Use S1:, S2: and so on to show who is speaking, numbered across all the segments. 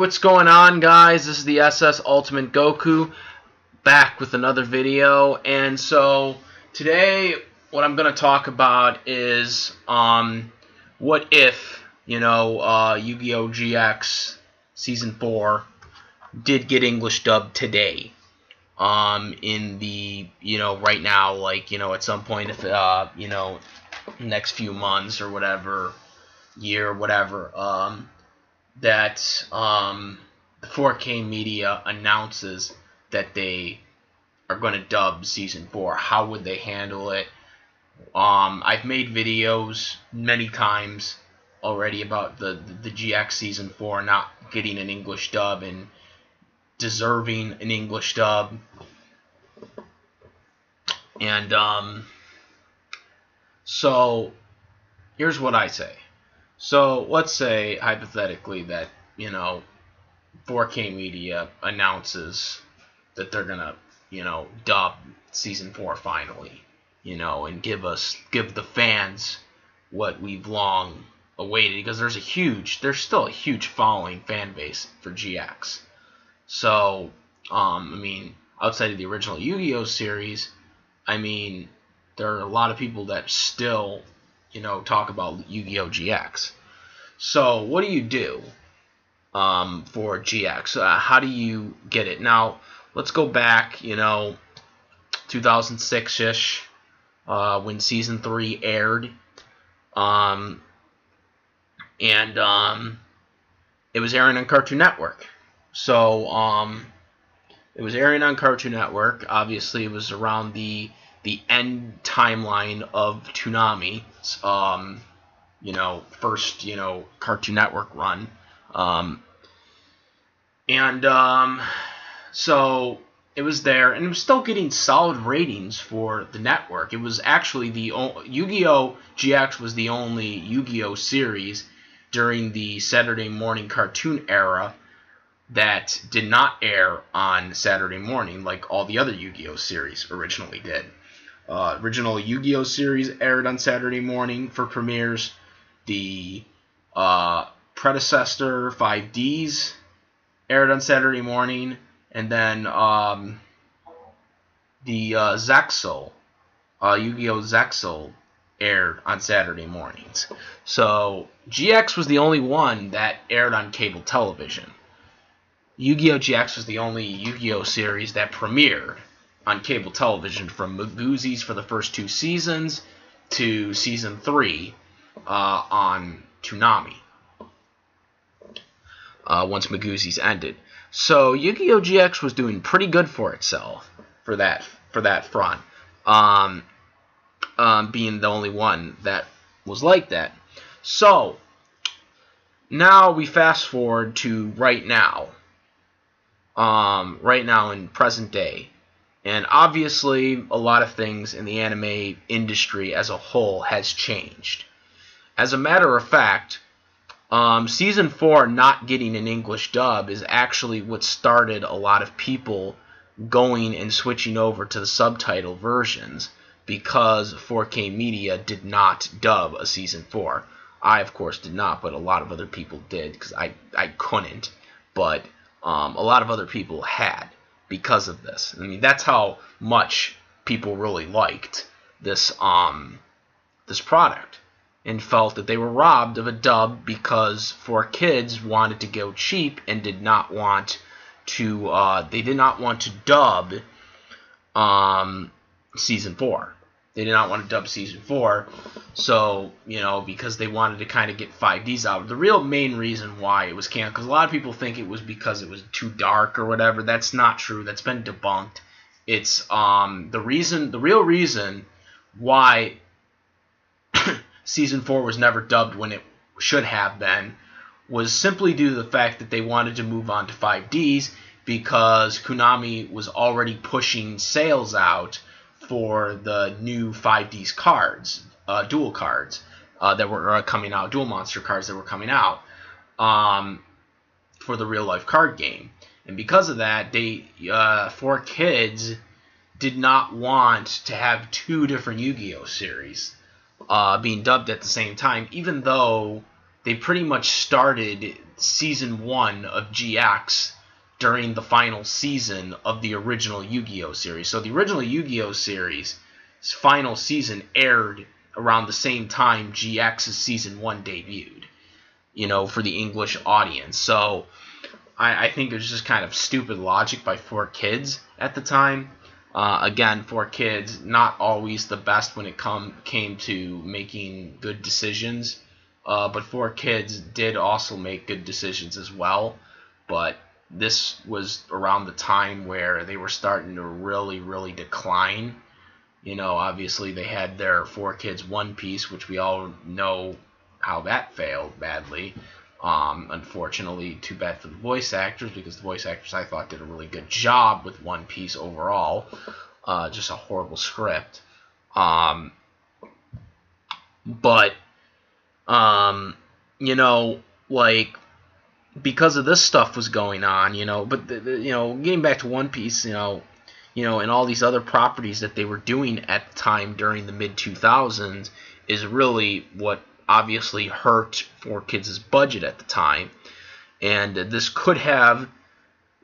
S1: what's going on, guys? This is the SS Ultimate Goku back with another video. And so today what I'm going to talk about is what if, Yu-Gi-Oh! GX Season 4 did get English dubbed today. In the, right now, like, at some point, if, next few months or whatever, year, whatever, that 4KMedia announces that they are going to dub Season 4. How would they handle it? I've made videos many times already about the GX Season 4 not getting an English dub and deserving an English dub. And so here's what I say. So let's say hypothetically that 4KMedia announces that they're gonna dub Season 4 finally, and give the fans what we've long awaited, because there's still a huge following fan base for GX. So outside of the original Yu-Gi-Oh! Series, there are a lot of people that still talk about Yu-Gi-Oh! GX. So what do you do for GX? How do you get it? Now, let's go back, 2006-ish, when Season 3 aired. It was airing on Cartoon Network. So, it was airing on Cartoon Network. Obviously, it was around the end timeline of Toonami's, first, Cartoon Network run. So it was there, and it was still getting solid ratings for the network. It was actually Yu-Gi-Oh! GX was the only Yu-Gi-Oh! Series during the Saturday morning cartoon era that did not air on Saturday morning like all the other Yu-Gi-Oh! Series originally did. Original Yu-Gi-Oh! Series aired on Saturday morning for premieres. The predecessor 5Ds aired on Saturday morning, and then the Zexal, Yu-Gi-Oh! Zexal, aired on Saturday mornings. So GX was the only one that aired on cable television. Yu-Gi-Oh! GX was the only Yu-Gi-Oh! Series that premiered on cable television, from Magoozies for the first 2 seasons to Season 3 on Toonami, once Magoozies ended. So Yu-Gi-Oh! GX was doing pretty good for itself for that front, being the only one that was like that. So now we fast forward to right now in present day. And obviously, a lot of things in the anime industry as a whole has changed. As a matter of fact, Season 4 not getting an English dub is actually what started a lot of people going and switching over to the subtitle versions, because 4KMedia did not dub a Season 4. I, of course, did not, but a lot of other people did, because I couldn't. But a lot of other people had, because of this. That's how much people really liked this this product, and felt that they were robbed of a dub because 4Kids wanted to go cheap and did not want to dub Season 4. They did not want to dub Season 4, so, because they wanted to kind of get 5Ds out. The real main reason why it was canceled, because a lot of people think it was because it was too dark or whatever. That's not true. That's been debunked. It's the real reason why Season 4 was never dubbed when it should have been was simply due to the fact that they wanted to move on to 5Ds, because Toonami was already pushing sales out for the new 5Ds cards, dual cards that were coming out, dual monster cards that were coming out for the real life card game. And because of that, 4Kids did not want to have 2 different Yu-Gi-Oh! Series being dubbed at the same time, even though they pretty much started Season 1 of GX during the final season of the original Yu-Gi-Oh! Series. So the original Yu-Gi-Oh! Series' final season aired around the same time GX's Season 1 debuted, for the English audience. So I think it was just kind of stupid logic by 4Kids at the time. Again, 4Kids, not always the best when it came to making good decisions. But 4Kids did also make good decisions as well. But this was around the time where they were starting to really, really decline. Obviously they had their 4Kids One Piece, which we all know how that failed badly. Unfortunately, too bad for the voice actors, because the voice actors, I thought, did a really good job with One Piece overall. Just a horrible script. But because of this stuff was going on, but getting back to One Piece, and all these other properties that they were doing at the time during the mid-2000s is really what obviously hurt 4Kids' budget at the time. And this could have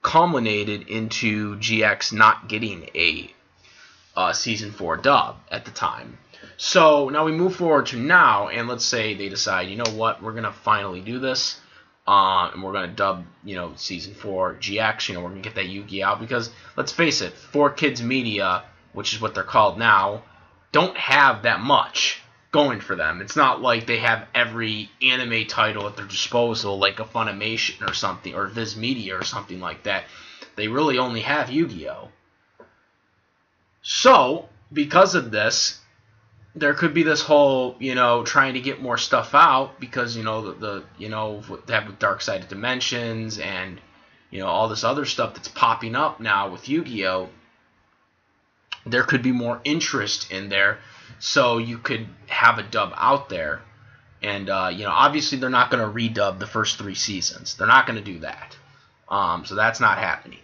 S1: culminated into GX not getting a Season 4 dub at the time. So now we move forward to now, and let's say they decide, you know what, we're going to finally do this, and we're going to dub, Season 4 GX, we're going to get that Yu-Gi-Oh! Out, because, let's face it, 4KMedia, which is what they're called now, don't have that much going for them. It's not like they have every anime title at their disposal, like a Funimation or something, or Viz Media or something like that. They really only have Yu-Gi-Oh! So, because of this, there could be this whole, trying to get more stuff out, because, they have Dark Side of Dimensions and, all this other stuff that's popping up now with Yu-Gi-Oh! There could be more interest in there, so you could have a dub out there. And, obviously they're not going to redub the first 3 seasons. They're not going to do that. So that's not happening.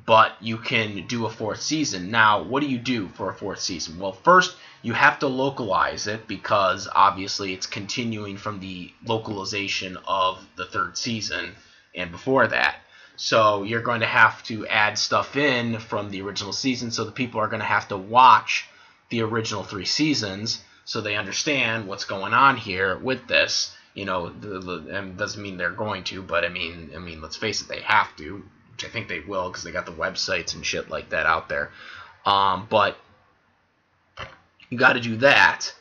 S1: But you can do a 4th season. Now, what do you do for a 4th season? Well, first, you have to localize it, because obviously it's continuing from the localization of the 3rd season and before that. So you're going to have to add stuff in from the original season, so the people are going to have to watch the original 3 seasons so they understand what's going on here with this. And doesn't mean they're going to, but I mean, let's face it, they have to, which I think they will, because they got the websites and shit like that out there. But you got to do that.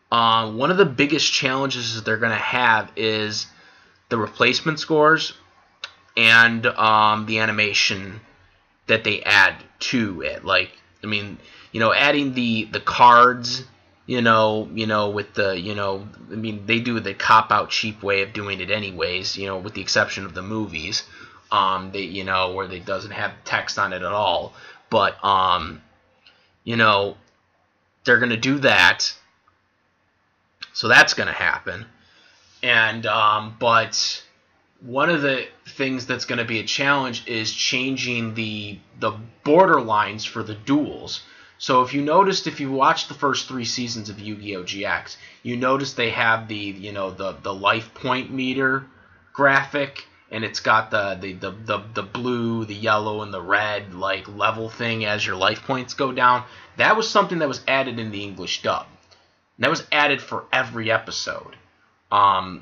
S1: One of the biggest challenges that they're going to have is the replacement scores and the animation that they add to it. Like, adding the cards, with the, they do the cop-out cheap way of doing it anyways, with the exception of the movies. Where they doesn't have text on it at all. But, they're going to do that. So that's going to happen. And, but one of the things that's going to be a challenge is changing the border lines for the duels. So if you noticed, if you watched the first 3 seasons of Yu-Gi-Oh! GX, you noticed they have the life point meter graphic, and it's got the blue, the yellow, and the red level thing as your life points go down. That was something that was added in the English dub. And that was added for every episode, compared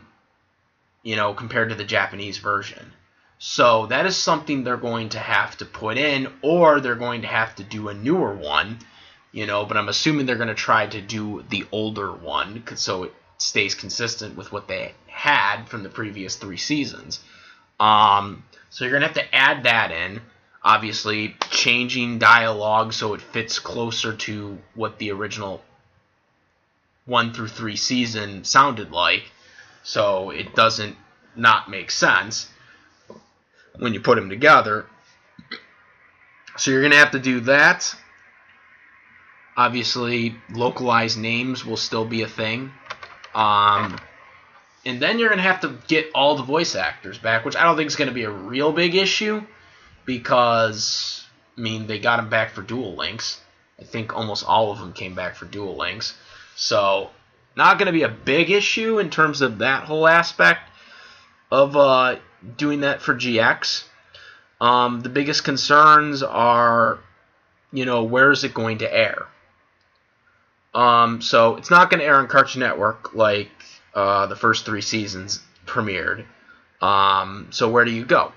S1: to the Japanese version. So that is something they're going to have to put in, or they're going to have to do a newer one, but I'm assuming they're going to try to do the older one, so it stays consistent with what they had from the previous 3 seasons. So you're going to have to add that in, obviously changing dialogue so it fits closer to what the original 1 through 3 season sounded like, so it doesn't not make sense when you put them together. So you're going to have to do that. Obviously, localized names will still be a thing. And then you're going to have to get all the voice actors back, which I don't think is going to be a real big issue, because, they got them back for Duel Links. I think almost all of them came back for Duel Links. So, not going to be a big issue in terms of that whole aspect of doing that for GX. The biggest concerns are, where is it going to air? So it's not going to air on Cartoon Network like the first 3 seasons premiered. So where do you go?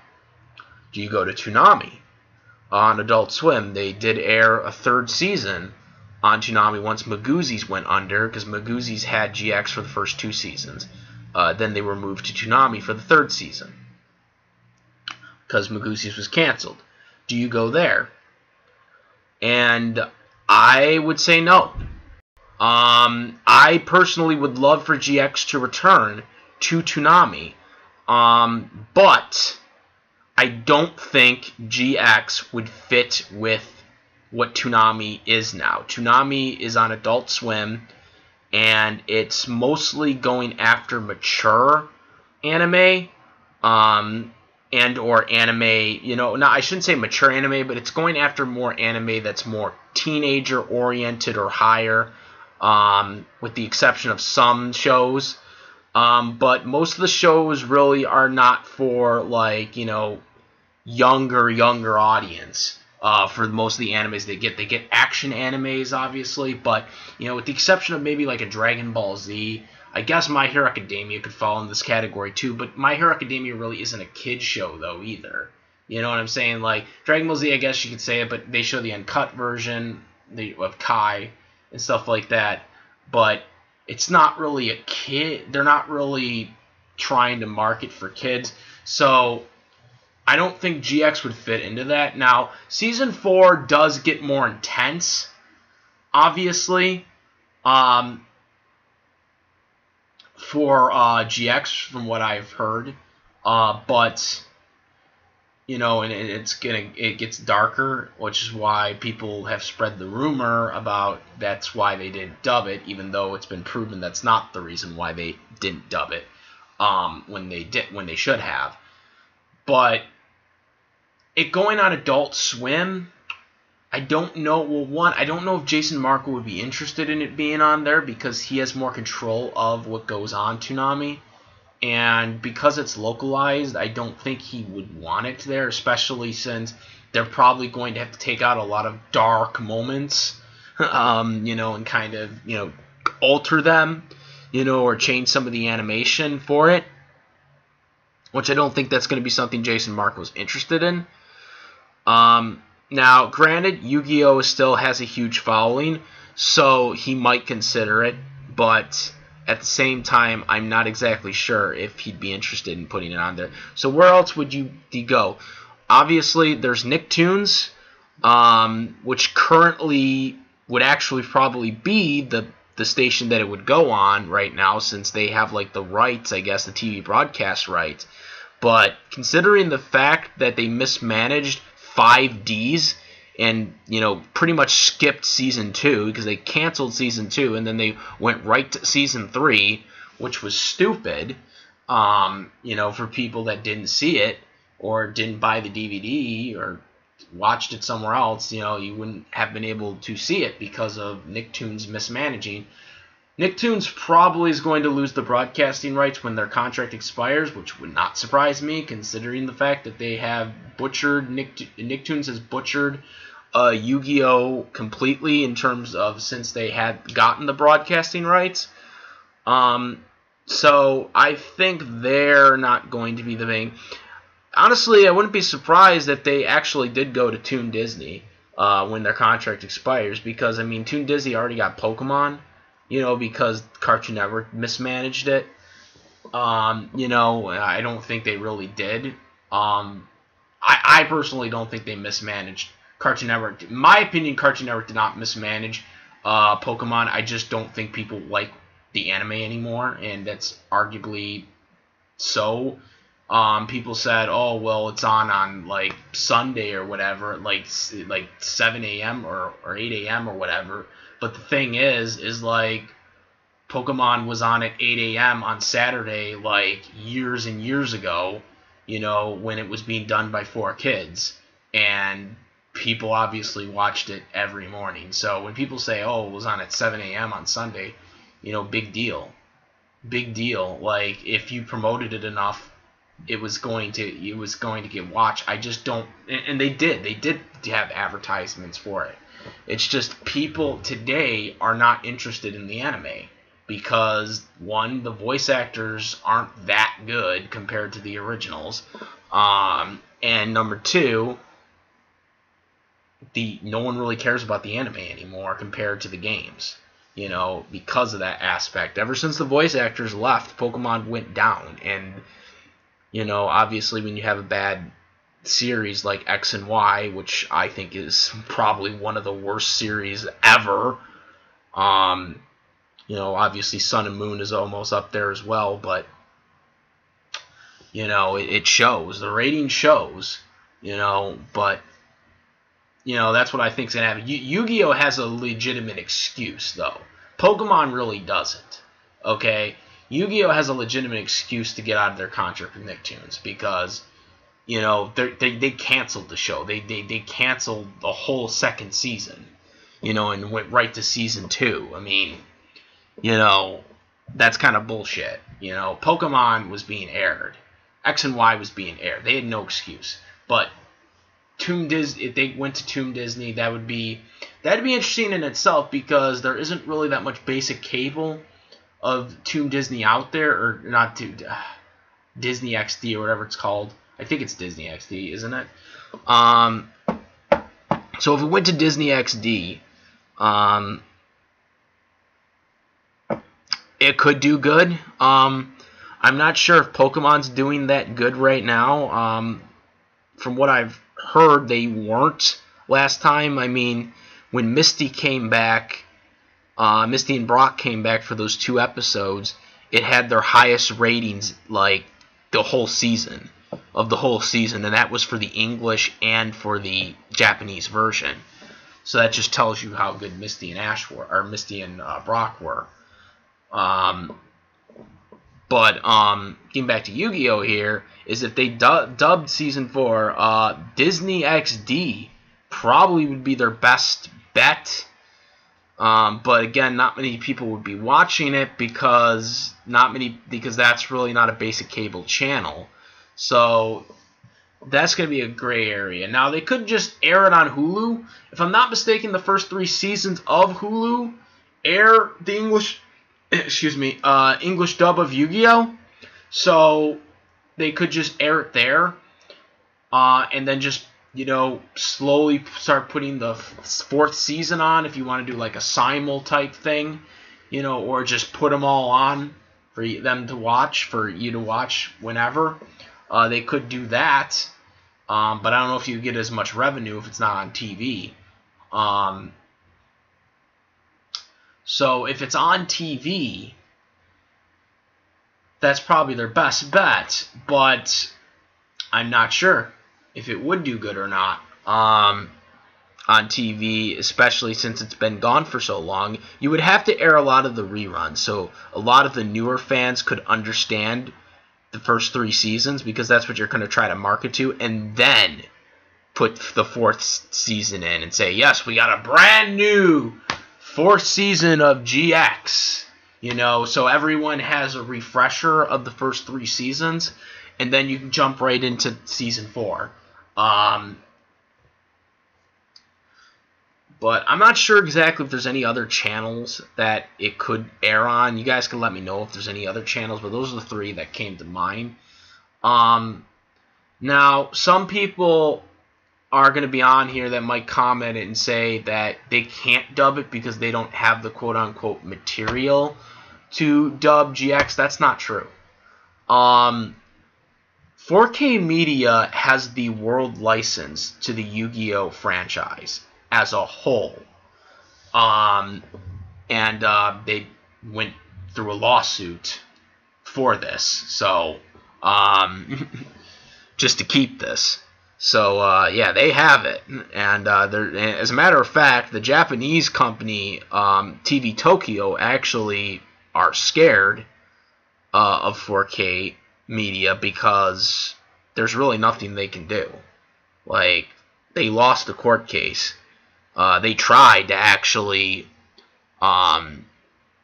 S1: Do you go to Toonami? On Adult Swim, they did air a 3rd season on Toonami once Magoozies went under, because Magoozies had GX for the first 2 seasons. Then they were moved to Toonami for the 3rd season, because Magoozies was canceled. Do you go there? And I would say no. I personally would love for GX to return to Toonami, but I don't think GX would fit with what Toonami is now. Toonami is on Adult Swim, and it's mostly going after mature anime, and or anime, no, I shouldn't say mature anime, but it's going after more anime that's more teenager-oriented or higher, with the exception of some shows. But most of the shows really are not for, like, younger audience. For most of the animes they get action animes, obviously, but with the exception of maybe like a Dragon Ball Z, I guess My Hero Academia could fall in this category too. But My Hero Academia really isn't a kid show though either. You know what I'm saying? Like Dragon Ball Z, I guess you could say it, but they show the uncut version of Kai and stuff like that. But it's not really a kid. They're not really trying to market for kids, so I don't think GX would fit into that. Now, Season 4 does get more intense, obviously, for GX, from what I've heard. But, and it gets darker, which is why people have spread the rumor about that's why they didn't dub it, even though it's been proven that's not the reason why they didn't dub it, when they should have. But it going on Adult Swim, I don't know. Well, one, I don't know if Jason Marco would be interested in it being on there because he has more control of what goes on Toonami. And because it's localized, I don't think he would want it there, especially since they're probably going to have to take out a lot of dark moments, and kind of, alter them, or change some of the animation for it, which I don't think that's going to be something Jason Marco's interested in. Now, granted, Yu-Gi-Oh! Still has a huge following, so he might consider it, but at the same time, I'm not exactly sure if he'd be interested in putting it on there. So where else would you go? Obviously, there's Nicktoons, which currently would actually probably be the station that it would go on right now, since they have like the rights, I guess, the TV broadcast rights. But considering the fact that they mismanaged 5Ds and, pretty much skipped Season 2 because they canceled Season 2 and then they went right to Season 3, which was stupid, for people that didn't see it or didn't buy the DVD or watched it somewhere else, you wouldn't have been able to see it because of Nicktoons mismanaging. Nicktoons probably is going to lose the broadcasting rights when their contract expires, which would not surprise me, considering the fact that they have butchered Nicktoons has butchered Yu-Gi-Oh! Completely in terms of since they had gotten the broadcasting rights. So I think they're not going to be the thing. Honestly, I wouldn't be surprised if they actually did go to Toon Disney when their contract expires, because Toon Disney already got Pokemon. Because Cartoon Network mismanaged it. I don't think they really did. I personally don't think they mismanaged Cartoon Network. In my opinion, Cartoon Network did not mismanage Pokemon. I just don't think people like the anime anymore, and that's arguably so. People said, oh, well, it's on like Sunday or whatever, like 7 a.m. or 8 a.m. or whatever. But the thing is like, Pokemon was on at 8 a.m. on Saturday, like, years and years ago, when it was being done by 4Kids. And people obviously watched it every morning. So when people say, oh, it was on at 7 a.m. on Sunday, big deal. Big deal. Like, if you promoted it enough, it was going to get watched. I just don't, and they did have advertisements for it. It's just people today are not interested in the anime because, one, the voice actors aren't that good compared to the originals, and number two, no one really cares about the anime anymore compared to the games. Because of that aspect. Ever since the voice actors left, Pokemon went down, and obviously when you have a bad series like X and Y, which I think is probably one of the worst series ever. Obviously Sun and Moon is almost up there as well, but it shows. The rating shows, but that's what I think is going to happen. Yu-Gi-Oh! Has a legitimate excuse, though. Pokemon really doesn't. Okay? Yu-Gi-Oh! Has a legitimate excuse to get out of their contract with Nicktoons because, they canceled the show. They canceled the whole second season, and went right to season 2. I mean, that's kind of bullshit. Pokemon was being aired. X and Y was being aired. They had no excuse. But if they went to Toon Disney, that'd be interesting in itself because there isn't really that much basic cable of Toon Disney out there, or not Disney XD or whatever it's called. I think it's Disney XD, isn't it? So if it went to Disney XD, it could do good. I'm not sure if Pokemon's doing that good right now. From what I've heard, they weren't last time. I mean, when Misty came back, Misty and Brock came back for those 2 episodes, it had their highest ratings like the whole season, and that was for the English and for the Japanese version. So that just tells you how good Misty and Brock were. But getting back to Yu-Gi-Oh! Here, is if they dubbed Season 4, Disney XD probably would be their best bet. But again, not many people would be watching it because that's really not a basic cable channel. So that's going to be a gray area. Now, they could just air it on Hulu. If I'm not mistaken, the first 3 seasons of Hulu air the English dub of Yu-Gi-Oh! So they could just air it there, and then just, slowly start putting the 4th season on if you want to do like a simul type thing, or just put them all on for them to watch, for you to watch whenever. They could do that, but I don't know if you get as much revenue if it's not on TV. So if it's on TV, that's probably their best bet, but I'm not sure if it would do good or not on TV, especially since it's been gone for so long. You would have to air a lot of the reruns, so a lot of the newer fans could understand the first 3 seasons, because that's what you're going to try to market to, and then put the 4th season in and say, yes, we got a brand new 4th season of GX, so everyone has a refresher of the first 3 seasons, and then you can jump right into season 4. But I'm not sure exactly if there's any other channels that it could air on. You guys can let me know if there's any other channels, but those are the 3 that came to mind. Now, some people are going to be on here that might comment it and say that they can't dub it because they don't have the quote-unquote material to dub GX. That's not true. 4KMedia has the world license to the Yu-Gi-Oh! Franchise as a whole. And they went through a lawsuit for this. So, just to keep this. So, yeah, they have it. And as a matter of fact, the Japanese company, TV Tokyo, actually are scared of 4K Media because there's really nothing they can do. Like, they lost a court case. They tried to actually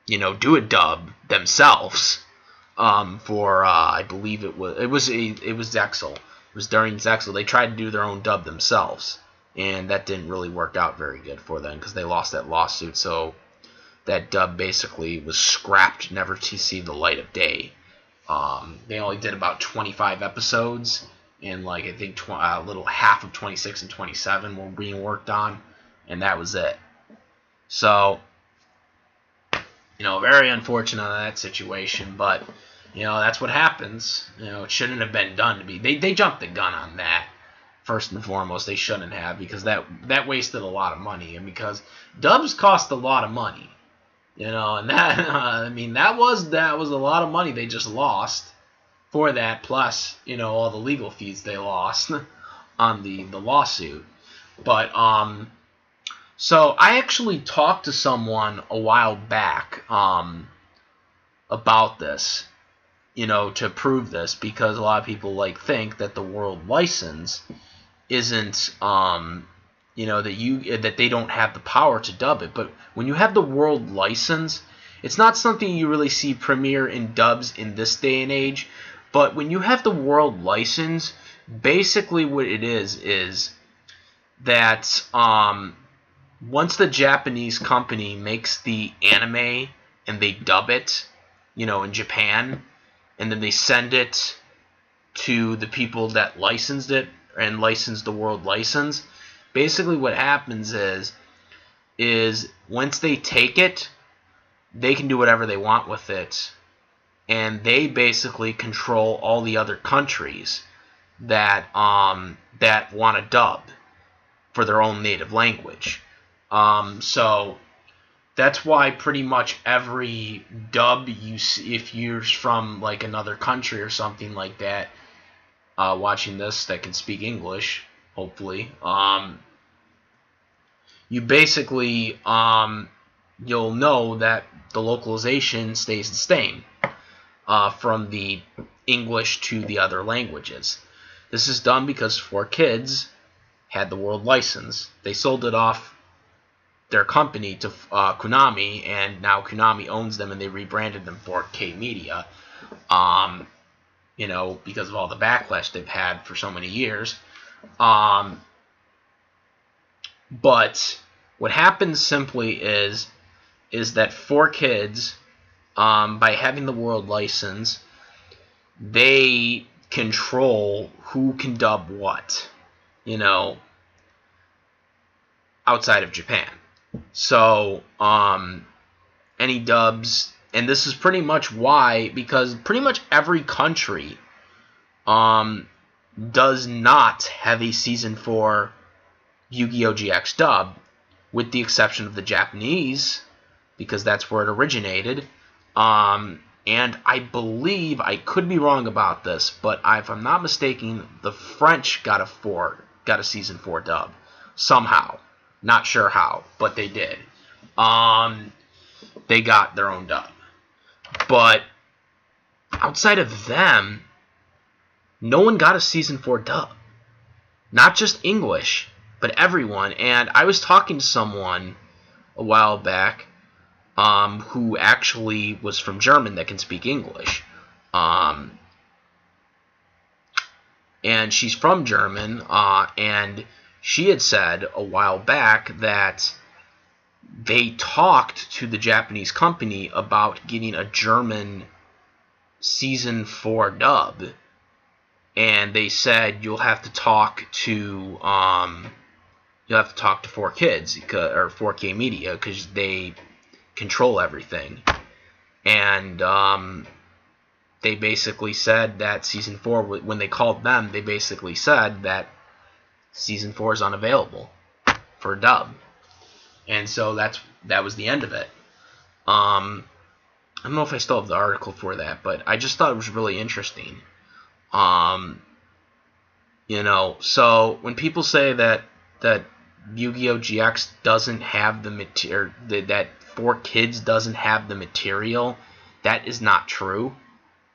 S1: do a dub themselves for I believe it was Zexel. It was during Zexel. They tried to do their own dub themselves, and that didn't really work out very good for them because they lost that lawsuit. So that dub basically was scrapped, never to see the light of day. They only did about 25 episodes, and I think a little half of 26 and 27 were being worked on, and that was it. So, very unfortunate in that situation, but that's what happens. It shouldn't have been done to be. They jumped the gun on that. First and foremost, they shouldn't have, because that wasted a lot of money, and because dubs cost a lot of money. And that that was a lot of money they just lost for that, plus all the legal fees they lost on the lawsuit. But so I actually talked to someone a while back about this, to prove this, because a lot of people think that the world license isn't that they don't have the power to dub it. But when you have the world license, it's not something you really see premiere in dubs in this day and age. But when you have the world license, basically what it is that once the Japanese company makes the anime and they dub it, in Japan, and then they send it to the people that licensed it and licensed the world license, basically what happens is once they take it, they can do whatever they want with it, and they basically control all the other countries that want to dub for their own native language. So that's why pretty much every dub you see, if you're from another country or something like that, watching this that can speak English, hopefully, you basically you'll know that the localization stays the same from the English to the other languages. This is done because 4Kids had the world license. They sold it off their company to Toonami, and now Toonami owns them, and they rebranded them 4KMedia. Because of all the backlash they've had for so many years. But what happens simply is that 4Kids, by having the world license, they control who can dub what, outside of Japan. So, any dubs, and this is pretty much why, because pretty much every country does not have a Season 4 Yu-Gi-Oh! GX dub, with the exception of the Japanese, because that's where it originated. And I believe, I could be wrong about this, but if I'm not mistaken, the French got a Season 4 dub somehow. Not sure how, but they did. They got their own dub. But outside of them, no one got a Season 4 dub. Not just English, but everyone. And I was talking to someone a while back who actually was from German that can speak English. And she's from German, and she had said a while back that they talked to the Japanese company about getting a German Season 4 dub, and they said you'll have to talk to 4Kids or 4KMedia, because they control everything. And they basically said that Season 4, when they called them, they basically said that Season 4 is unavailable for a dub. And so that was the end of it. I don't know if I still have the article for that, but I just thought it was really interesting. So when people say that Yu-Gi-Oh! GX doesn't have the material, that 4Kids doesn't have the material, that is not true.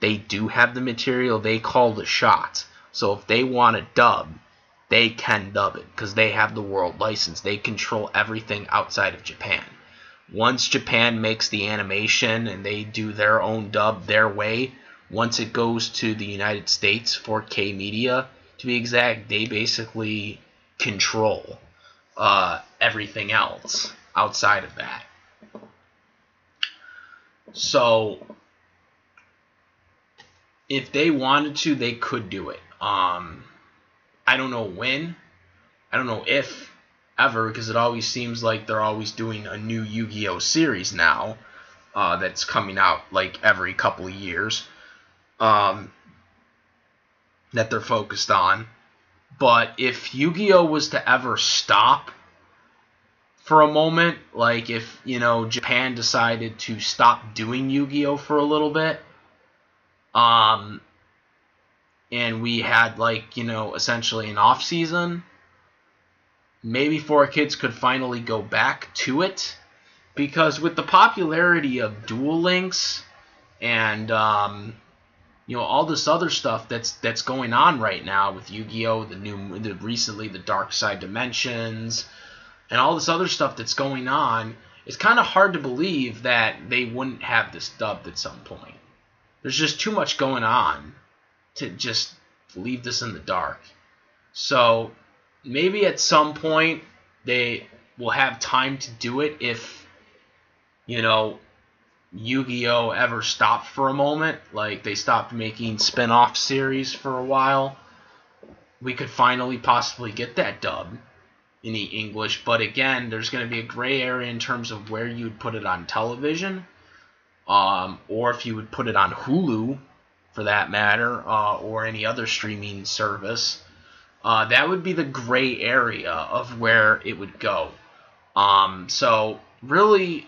S1: They do have the material. They call the shots. So if they want a dub, they can dub it, because they have the world license. They control everything outside of Japan. Once Japan makes the animation and they do their own dub their way, once it goes to the United States, 4KMedia to be exact, they basically control everything else outside of that. So if they wanted to, they could do it. I don't know when. I don't know if ever, because it always seems like they're always doing a new Yu-Gi-Oh series now that's coming out like every couple of years that they're focused on. But if Yu-Gi-Oh was to ever stop for a moment, like if, you know, Japan decided to stop doing Yu-Gi-Oh for a little bit, and we had, like, you know, essentially an off season, maybe 4Kids could finally go back to it, because with the popularity of Duel Links and you know, all this other stuff that's going on right now with Yu-Gi-Oh, recently the Dark Side Dimensions, and all this other stuff that's going on, it's kind of hard to believe that they wouldn't have this dubbed at some point. There's just too much going on to just leave this in the dark. So maybe at some point they will have time to do it if, you know, Yu-Gi-Oh ever stopped for a moment, like they stopped making spin-off series for a while. We could finally possibly get that dub in the English, but again, there's going to be a gray area in terms of where you would put it on television, or if you would put it on Hulu, for that matter, or any other streaming service. That would be the gray area of where it would go. So really,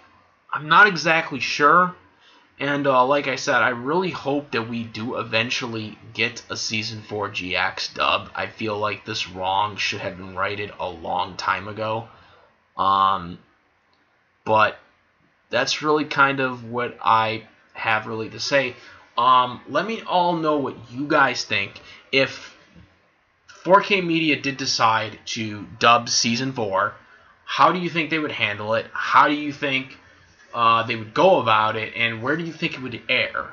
S1: I'm not exactly sure, and like I said, I really hope that we do eventually get a Season 4 GX dub. I feel like this wrong should have been righted a long time ago. But that's really kind of what I have really to say. Let me all know what you guys think. If 4KMedia did decide to dub Season 4, how do you think they would handle it? How do you think they would go about it, and where do you think it would air?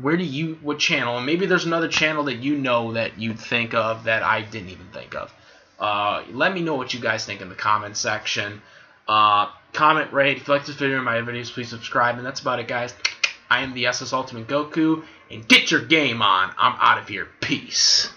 S1: What channel? And maybe there's another channel that you know that you'd think of that I didn't even think of. Let me know what you guys think in the comment section. Comment, rate. If you like this video and my other videos, please subscribe. And that's about it, guys. I am the SS Ultimate Goku, and get your game on. I'm out of here. Peace.